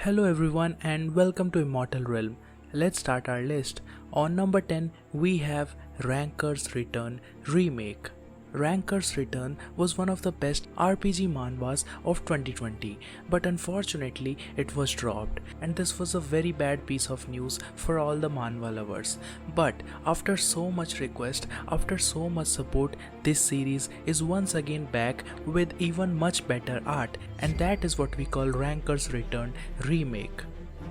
Hello everyone and welcome to Immortal Realm. Let's start our list. On number 10 we have Ranker's Return Remake. Ranker's Return was one of the best RPG manhwas of 2020, but unfortunately it was dropped, and this was a very bad piece of news for all the manhwa lovers. But after so much request, after so much support, this series is once again back with even much better art, and that is what we call Ranker's Return Remake.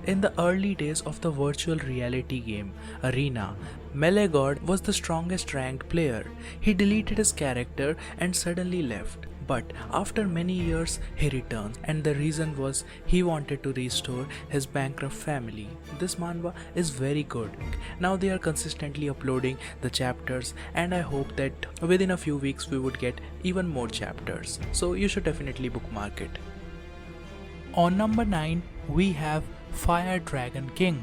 In the early days of the virtual reality game Arena, Melegod was the strongest ranked player. He deleted his character and suddenly left. But after many years he returned, and the reason was he wanted to restore his bankrupt family. This manhwa is very good. Now they are consistently uploading the chapters, and I hope that within a few weeks we would get even more chapters. So you should definitely bookmark it. On number 9 we have Fire Dragon King.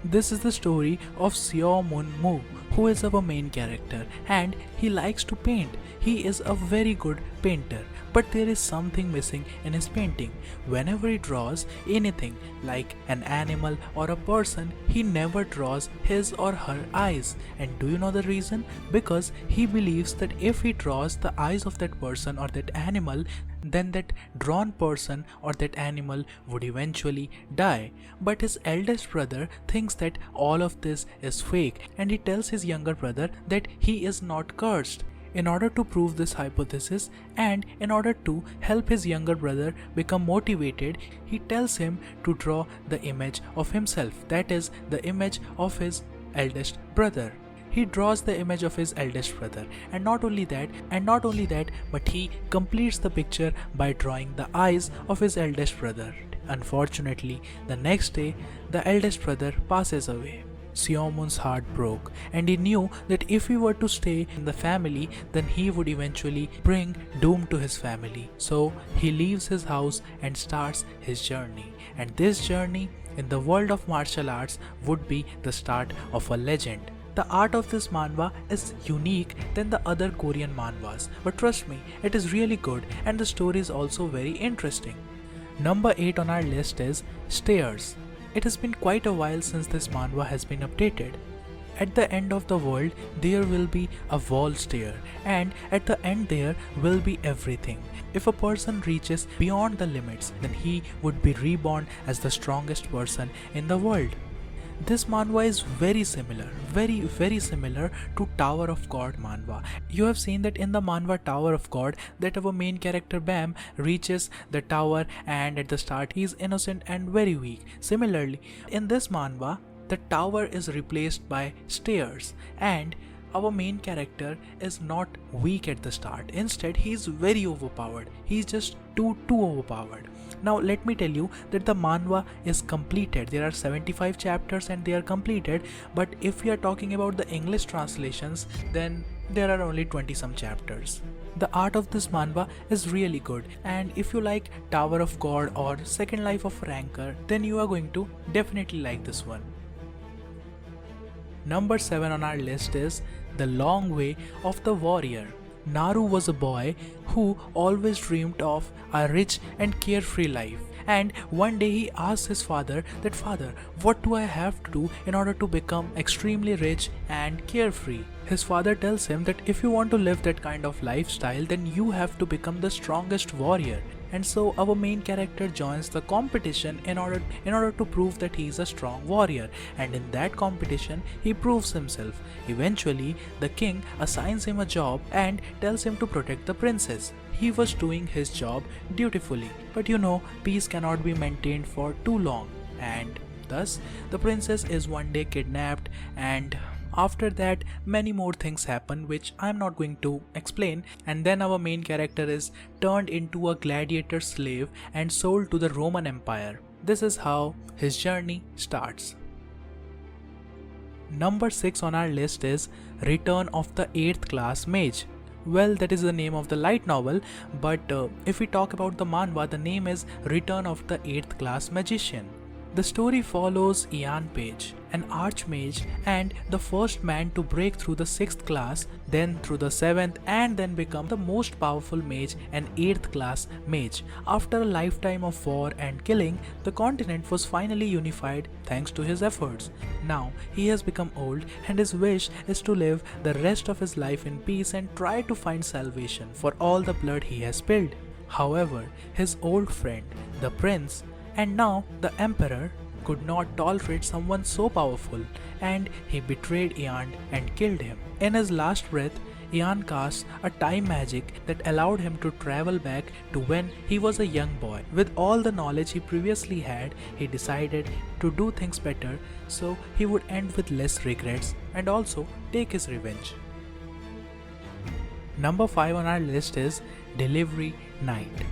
This is the story of Seo Moon Moo, who is our main character, and he likes to paint. He is a very good painter, but there is something missing in his painting. Whenever he draws anything like an animal or a person, he never draws his or her eyes. And do you know the reason? Because he believes that if he draws the eyes of that person or that animal, then that drawn person or that animal would eventually die. But his eldest brother thinks that all of this is fake, and he tells his younger brother that he is not cursed. In order to prove this hypothesis, and in order to help his younger brother become motivated, he tells him to draw the image of himself, that is, the image of his eldest brother. He draws the image of his eldest brother, and not only that, but he completes the picture by drawing the eyes of his eldest brother. Unfortunately, the next day, the eldest brother passes away. Seo Moon's heart broke, and he knew that if he were to stay in the family, then he would eventually bring doom to his family. So he leaves his house and starts his journey. And this journey in the world of martial arts would be the start of a legend. The art of this manhwa is unique than the other Korean manhwas, but trust me, it is really good, and the story is also very interesting. Number 8 on our list is Stairs. It has been quite a while since this manhwa has been updated. At the end of the world, there will be a wall stair, and at the end there will be everything. If a person reaches beyond the limits, then he would be reborn as the strongest person in the world. This manhwa is very similar to Tower of God manhwa. You have seen that in the manhwa Tower of God, that our main character Bam reaches the tower, and at the start he is innocent and very weak. Similarly, in this manhwa, the tower is replaced by stairs, and our main character is not weak at the start. Instead, he is very overpowered. He is just too overpowered. Now let me tell you that the manhwa is completed. There are 75 chapters and they are completed, but if we are talking about the English translations, then there are only 20 some chapters. The art of this manhwa is really good, and if you like Tower of God or Second Life of Ranker, then you are going to definitely like this one. Number 7 on our list is The Long Way of the Warrior. Naru was a boy who always dreamed of a rich and carefree life. And one day he asked his father that, "Father, what do I have to do in order to become extremely rich and carefree?" His father tells him that if you want to live that kind of lifestyle, then you have to become the strongest warrior. And so our main character joins the competition in order to prove that he is a strong warrior, and in that competition he proves himself. Eventually the king assigns him a job and tells him to protect the princess. He was doing his job dutifully, but you know, peace cannot be maintained for too long, and thus the princess is one day kidnapped, and after that many more things happen which I am not going to explain, and then our main character is turned into a gladiator slave and sold to the Roman Empire. This is how his journey starts. Number 6 on our list is Return of the 8th Class Mage. Well, that is the name of the light novel, but if we talk about the manhwa, the name is Return of the 8th Class Magician. The story follows Ian Page, an archmage and the first man to break through the 6th class, then through the 7th, and then become the most powerful mage, an 8th class mage. After a lifetime of war and killing, the continent was finally unified thanks to his efforts. Now he has become old and his wish is to live the rest of his life in peace and try to find salvation for all the blood he has spilled. However, his old friend, the prince, and now the emperor, could not tolerate someone so powerful, and he betrayed Ian and killed him. In his last breath, Ian casts a time magic that allowed him to travel back to when he was a young boy. With all the knowledge he previously had, he decided to do things better so he would end with less regrets and also take his revenge. Number 5 on our list is Delivery Night.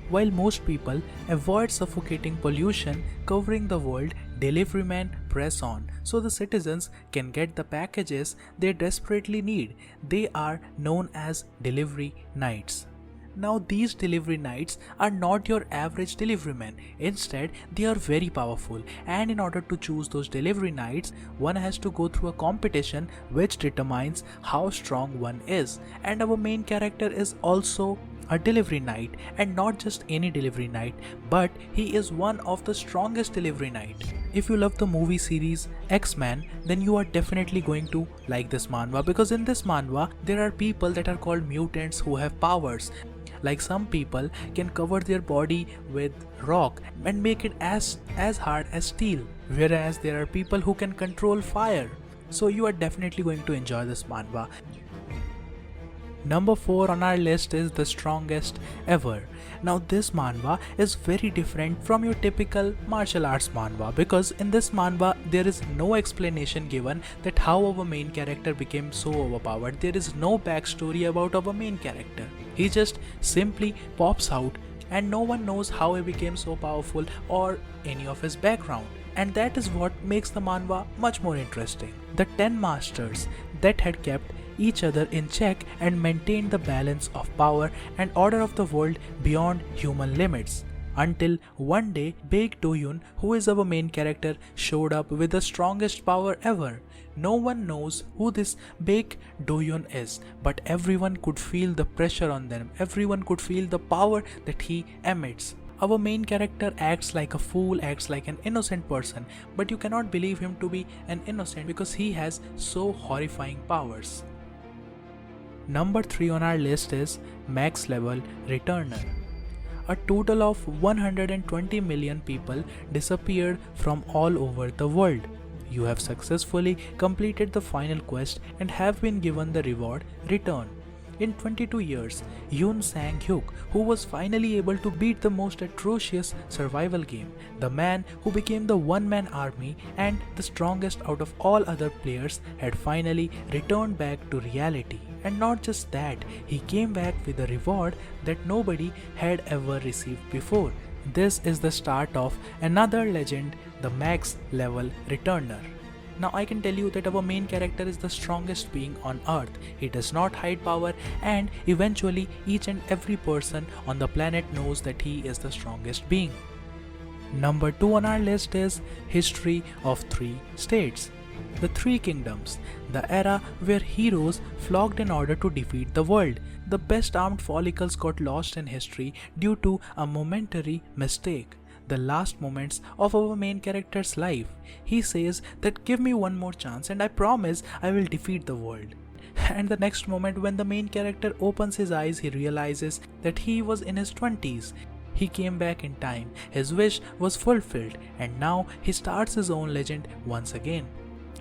While most people avoid suffocating pollution covering the world, deliverymen press on so the citizens can get the packages they desperately need. They are known as delivery nights. Now these delivery nights are not your average deliverymen. Instead, they are very powerful, and in order to choose those delivery nights, one has to go through a competition which determines how strong one is. And our main character is also a delivery knight, and not just any delivery knight, but he is one of the strongest delivery knight. If you love the movie series X-Men, then you are definitely going to like this manhwa, because in this manhwa there are people that are called mutants who have powers. Like some people can cover their body with rock and make it as hard as steel, whereas there are people who can control fire. So you are definitely going to enjoy this manhwa. Number 4 on our list is The Strongest Ever. Now this manhwa is very different from your typical martial arts manhwa, because in this manhwa there is no explanation given that how our main character became so overpowered. There is no backstory about our main character. He just simply pops out and no one knows how he became so powerful or any of his background. And that is what makes the manhwa much more interesting. The 10 masters that had kept each other in check and maintained the balance of power and order of the world beyond human limits. Until one day, Baek Do-yoon, who is our main character, showed up with the strongest power ever. No one knows who this Baek Do-yoon is, but everyone could feel the pressure on them. Everyone could feel the power that he emits. Our main character acts like a fool, acts like an innocent person, but you cannot believe him to be an innocent because he has so horrifying powers. Number 3 on our list is Max Level Returner. A total of 120 million people disappeared from all over the world. You have successfully completed the final quest and have been given the reward Return. In 22 years, Yoon Sang-hyuk, who was finally able to beat the most atrocious survival game, the man who became the one-man army and the strongest out of all other players, had finally returned back to reality. And not just that, he came back with a reward that nobody had ever received before. This is the start of another legend, the Max Level Returner. Now I can tell you that our main character is the strongest being on earth. He does not hide power, and eventually each and every person on the planet knows that he is the strongest being. Number 2 on our list is History of 3 States. The 3 Kingdoms, the era where heroes flocked in order to defeat the world. The best armed follicles got lost in history due to a momentary mistake. The last moments of our main character's life. He says that give me one more chance and I promise I will defeat the world. And the next moment when the main character opens his eyes, he realizes that he was in his 20s. He came back in time, his wish was fulfilled, and now he starts his own legend once again.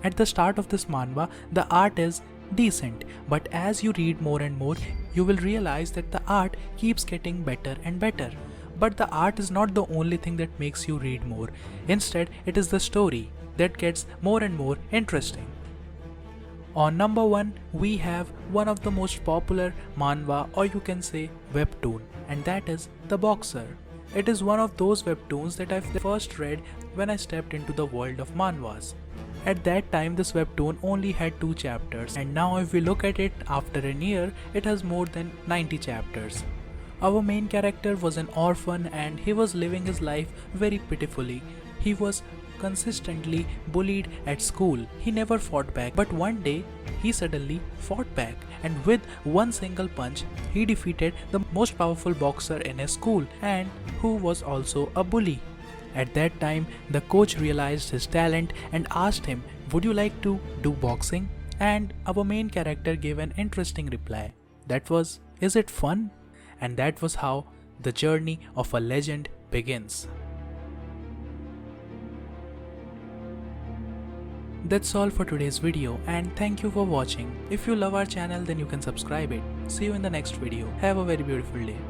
At the start of this manhwa, the art is decent, but as you read more and more, you will realize that the art keeps getting better and better. But the art is not the only thing that makes you read more. Instead, it is the story that gets more and more interesting. On number 1, we have one of the most popular manhwa, or you can say webtoon, and that is The Boxer. It is one of those webtoons that I first read when I stepped into the world of manhwas. At that time, this webtoon only had 2 chapters, and now if we look at it after a year, it has more than 90 chapters. Our main character was an orphan and he was living his life very pitifully. He was consistently bullied at school. He never fought back, but one day he suddenly fought back, and with one single punch he defeated the most powerful boxer in his school and who was also a bully. At that time, the coach realized his talent and asked him, "Would you like to do boxing?" And our main character gave an interesting reply. That was, "Is it fun?" And that was how the journey of a legend begins. That's all for today's video, and thank you for watching. If you love our channel, then you can subscribe it. See you in the next video. Have a very beautiful day.